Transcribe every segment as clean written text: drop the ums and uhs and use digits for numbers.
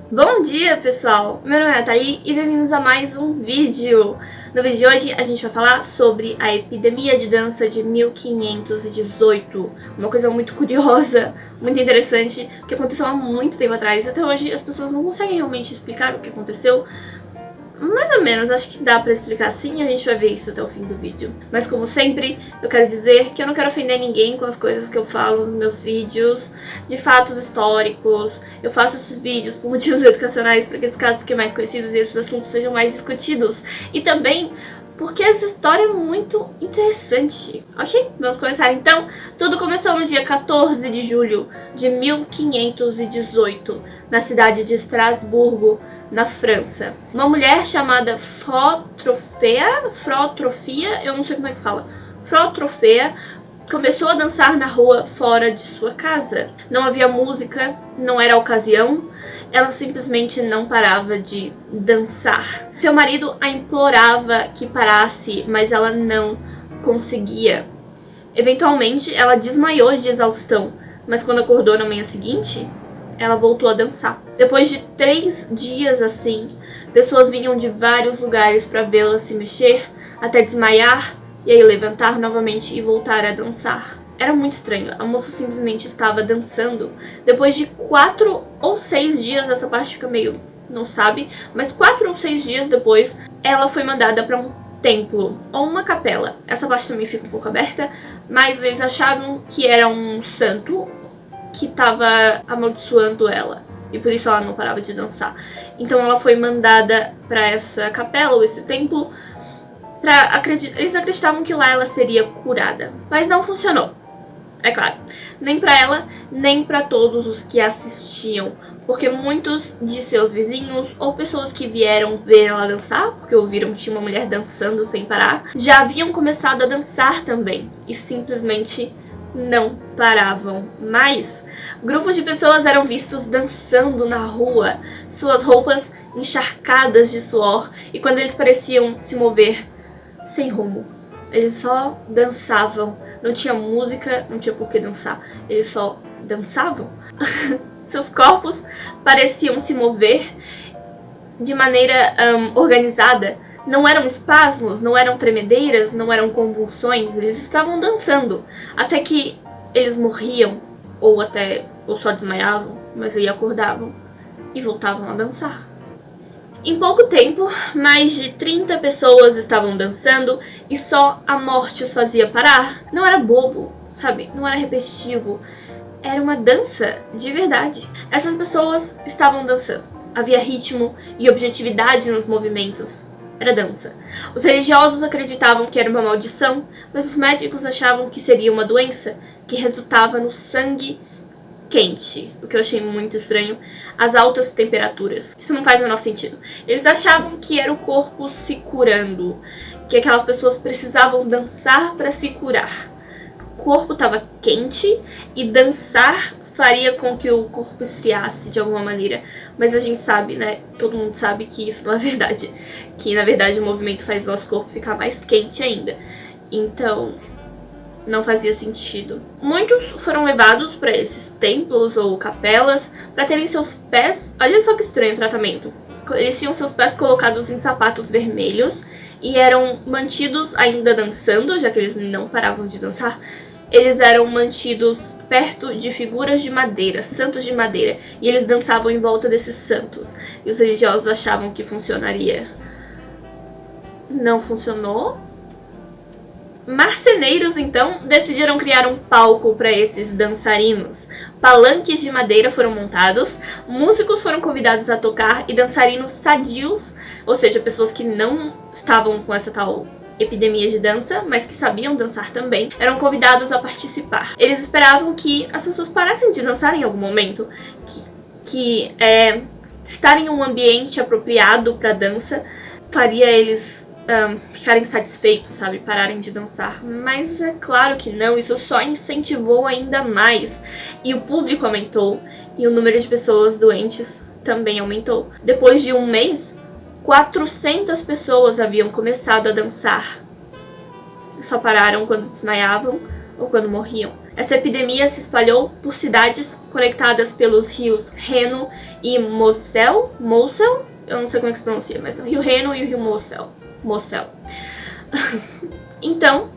Bom dia, pessoal! Meu nome é Nathalie e bem-vindos a mais um vídeo. No vídeo de hoje a gente vai falar sobre a epidemia de dança de 1518. Uma coisa muito curiosa, muito interessante, que aconteceu há muito tempo atrás. Até hoje as pessoas não conseguem realmente explicar o que aconteceu. Mais ou menos, acho que dá pra explicar sim, a gente vai ver isso até o fim do vídeo. Mas como sempre, eu quero dizer que eu não quero ofender ninguém com as coisas que eu falo nos meus vídeos, de fatos históricos. Eu faço esses vídeos por motivos educacionais, para que esses casos fiquem mais conhecidos e esses assuntos sejam mais discutidos. E também porque essa história é muito interessante. Ok? Vamos começar então? Tudo começou no dia 14 de julho de 1518, na cidade de Estrasburgo, na França. Uma mulher chamada Frotrofea, eu não sei como é que fala, Frotrofea, começou a dançar na rua fora de sua casa. Não havia música, não era ocasião, ela simplesmente não parava de dançar. Seu marido a implorava que parasse, mas ela não conseguia. Eventualmente, ela desmaiou de exaustão, mas quando acordou na manhã seguinte, ela voltou a dançar. Depois de 3 dias assim, pessoas vinham de vários lugares para vê-la se mexer, até desmaiar, e aí levantar novamente e voltar a dançar. Era muito estranho, a moça simplesmente estava dançando. Depois de 4 ou 6 dias, essa parte fica meio... não sabe, mas 4 ou 6 dias depois, ela foi mandada para um templo, ou uma capela. Essa parte também fica um pouco aberta, mas eles achavam que era um santo que estava amaldiçoando ela. E por isso ela não parava de dançar. Então ela foi mandada para essa capela, ou esse templo, eles acreditavam que lá ela seria curada. Mas não funcionou, é claro. Nem para ela, nem para todos os que assistiam. Porque muitos de seus vizinhos, ou pessoas que vieram ver ela dançar, porque ouviram que tinha uma mulher dançando sem parar, já haviam começado a dançar também. E simplesmente não paravam mais. Grupos de pessoas eram vistos dançando na rua, suas roupas encharcadas de suor. E quando eles pareciam se mover sem rumo, eles só dançavam. Não tinha música, não tinha por que dançar. Eles só dançavam. Seus corpos pareciam se mover de maneira organizada. Não eram espasmos, não eram tremedeiras, não eram convulsões. Eles estavam dançando. Até que eles morriam, ou só desmaiavam, mas aí acordavam e voltavam a dançar. Em pouco tempo, mais de 30 pessoas estavam dançando e só a morte os fazia parar. Não era bobo, sabe? Não era repetitivo. Era uma dança de verdade. Essas pessoas estavam dançando. Havia ritmo e objetividade nos movimentos. Era dança. Os religiosos acreditavam que era uma maldição, mas os médicos achavam que seria uma doença que resultava no sangue quente, o que eu achei muito estranho, as altas temperaturas. Isso não faz o menor sentido. Eles achavam que era o corpo se curando, que aquelas pessoas precisavam dançar para se curar. O corpo estava quente e dançar faria com que o corpo esfriasse de alguma maneira. Mas a gente sabe, né? Todo mundo sabe que isso não é verdade. Que na verdade o movimento faz o nosso corpo ficar mais quente ainda. Então não fazia sentido. Muitos foram levados para esses templos ou capelas para terem seus pés... Olha só que estranho o tratamento. Eles tinham seus pés colocados em sapatos vermelhos e eram mantidos ainda dançando, já que eles não paravam de dançar. Eles eram mantidos perto de figuras de madeira, santos de madeira, e eles dançavam em volta desses santos. E os religiosos achavam que funcionaria. Não funcionou. Marceneiros, então, decidiram criar um palco para esses dançarinos. Palanques de madeira foram montados, músicos foram convidados a tocar e dançarinos sadios, ou seja, pessoas que não estavam com essa tal epidemia de dança, mas que sabiam dançar também, eram convidados a participar. Eles esperavam que as pessoas parassem de dançar em algum momento, que estar em um ambiente apropriado para dança faria eles ficarem satisfeitos, sabe? Pararem de dançar. Mas é claro que não, isso só incentivou ainda mais. E o público aumentou, e o número de pessoas doentes também aumentou. Depois de um mês, 400 pessoas haviam começado a dançar. Só pararam quando desmaiavam ou quando morriam. Essa epidemia se espalhou por cidades conectadas pelos rios Reno e Mosel, eu não sei como é que se pronuncia, mas o rio Reno e o rio Mosel. Então,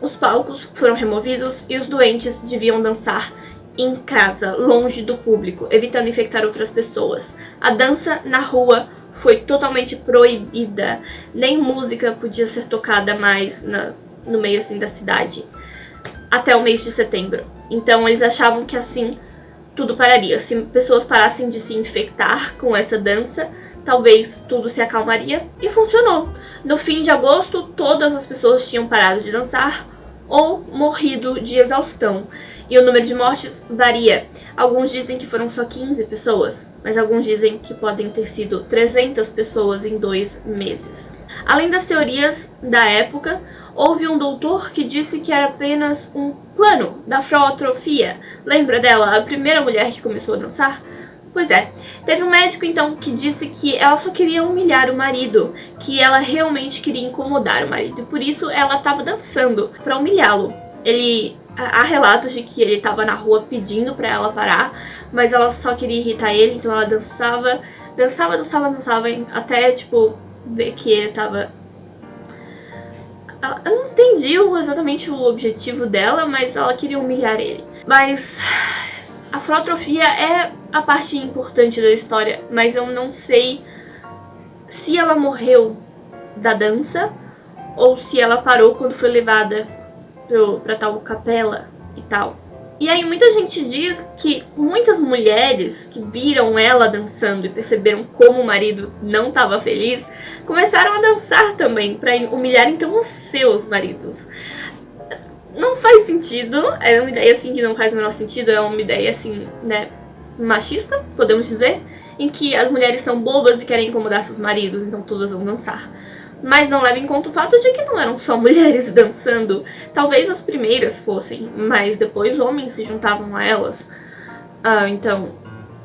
os palcos foram removidos e os doentes deviam dançar em casa, longe do público, evitando infectar outras pessoas. A dança na rua foi totalmente proibida, nem música podia ser tocada mais no meio assim da cidade, até o mês de setembro. Então eles achavam que assim tudo pararia. Se pessoas parassem de se infectar com essa dança, talvez tudo se acalmaria, e funcionou. No fim de agosto, todas as pessoas tinham parado de dançar ou morrido de exaustão. E o número de mortes varia. Alguns dizem que foram só 15 pessoas, mas alguns dizem que podem ter sido 300 pessoas em 2 meses. Além das teorias da época, houve um doutor que disse que era apenas um plano da Frau Atrophia. Lembra dela, a primeira mulher que começou a dançar? Pois é, teve um médico então que disse que ela só queria humilhar o marido, que ela realmente queria incomodar o marido, e por isso ela estava dançando para humilhá-lo. Há relatos de que ele estava na rua pedindo para ela parar, mas ela só queria irritar ele, então ela dançava, até tipo ver que ele estava... Eu não entendi exatamente o objetivo dela, mas ela queria humilhar ele. Mas a Frau Atrophia é a parte importante da história, mas eu não sei se ela morreu da dança ou se ela parou quando foi levada pra tal capela e tal. E aí muita gente diz que muitas mulheres que viram ela dançando e perceberam como o marido não estava feliz, começaram a dançar também para humilhar então os seus maridos. Não faz sentido, é uma ideia assim que não faz o menor sentido, é uma ideia assim, né, machista, podemos dizer, em que as mulheres são bobas e querem incomodar seus maridos, então todas vão dançar. Mas não leva em conta o fato de que não eram só mulheres dançando. Talvez as primeiras fossem, mas depois homens se juntavam a elas. Então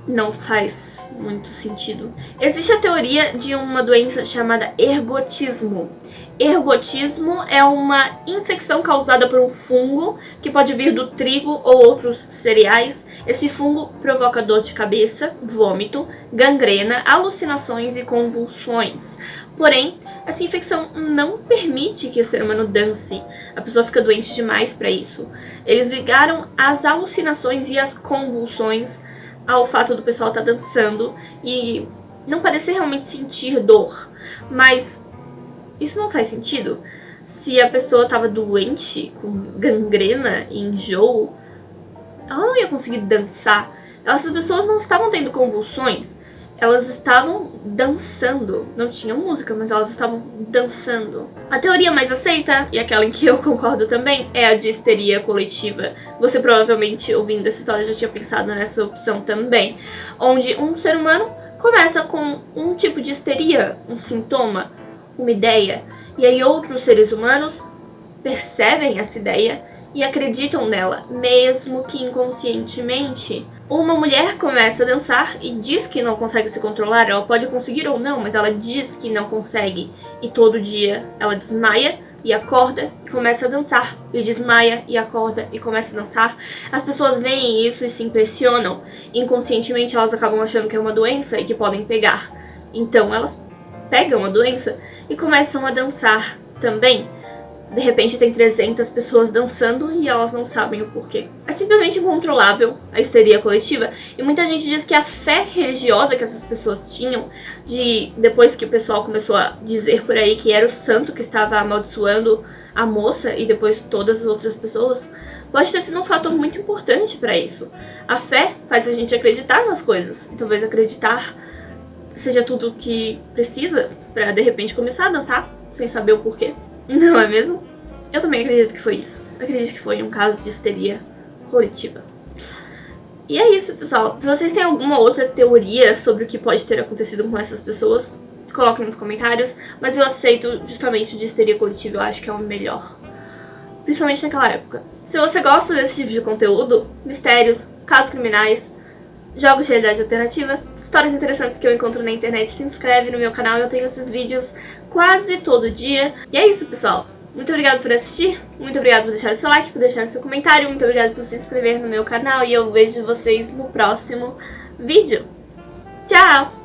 não faz muito sentido. Existe a teoria de uma doença chamada ergotismo. Ergotismo é uma infecção causada por um fungo que pode vir do trigo ou outros cereais. Esse fungo provoca dor de cabeça, vômito, gangrena, alucinações e convulsões. Porém, essa infecção não permite que o ser humano dance. A pessoa fica doente demais para isso. Eles ligaram as alucinações e as convulsões ao fato do pessoal estar dançando e não parecer realmente sentir dor. Mas isso não faz sentido. Se a pessoa estava doente, com gangrena e enjoo, ela não ia conseguir dançar. Essas pessoas não estavam tendo convulsões, elas estavam dançando. Não tinha música, mas elas estavam dançando. A teoria mais aceita, e aquela em que eu concordo também, é a de histeria coletiva. Você provavelmente, ouvindo essa história, já tinha pensado nessa opção também. Onde um ser humano começa com um tipo de histeria, um sintoma, uma ideia, e aí outros seres humanos percebem essa ideia e acreditam nela, mesmo que inconscientemente. Uma mulher começa a dançar e diz que não consegue se controlar. Ela pode conseguir ou não, mas ela diz que não consegue. E todo dia ela desmaia e acorda e começa a dançar. E desmaia e acorda e começa a dançar. As pessoas veem isso e se impressionam. Inconscientemente elas acabam achando que é uma doença e que podem pegar. Então elas pegam a doença e começam a dançar também. De repente tem 300 pessoas dançando e elas não sabem o porquê. É simplesmente incontrolável a histeria coletiva. E muita gente diz que a fé religiosa que essas pessoas tinham, depois que o pessoal começou a dizer por aí que era o santo que estava amaldiçoando a moça e depois todas as outras pessoas, pode ter sido um fator muito importante para isso. A fé faz a gente acreditar nas coisas. E talvez acreditar seja tudo o que precisa para de repente começar a dançar sem saber o porquê. Não é mesmo? Eu também acredito que foi isso. Acredito que foi um caso de histeria coletiva. E é isso, pessoal. Se vocês têm alguma outra teoria sobre o que pode ter acontecido com essas pessoas, coloquem nos comentários. Mas eu aceito justamente de histeria coletiva, eu acho que é o melhor. Principalmente naquela época. Se você gosta desse tipo de conteúdo, mistérios, casos criminais, jogos de realidade alternativa, histórias interessantes que eu encontro na internet, se inscreve no meu canal, eu tenho esses vídeos quase todo dia. E é isso, pessoal. Muito obrigada por assistir, muito obrigada por deixar o seu like, por deixar o seu comentário, muito obrigada por se inscrever no meu canal e eu vejo vocês no próximo vídeo. Tchau!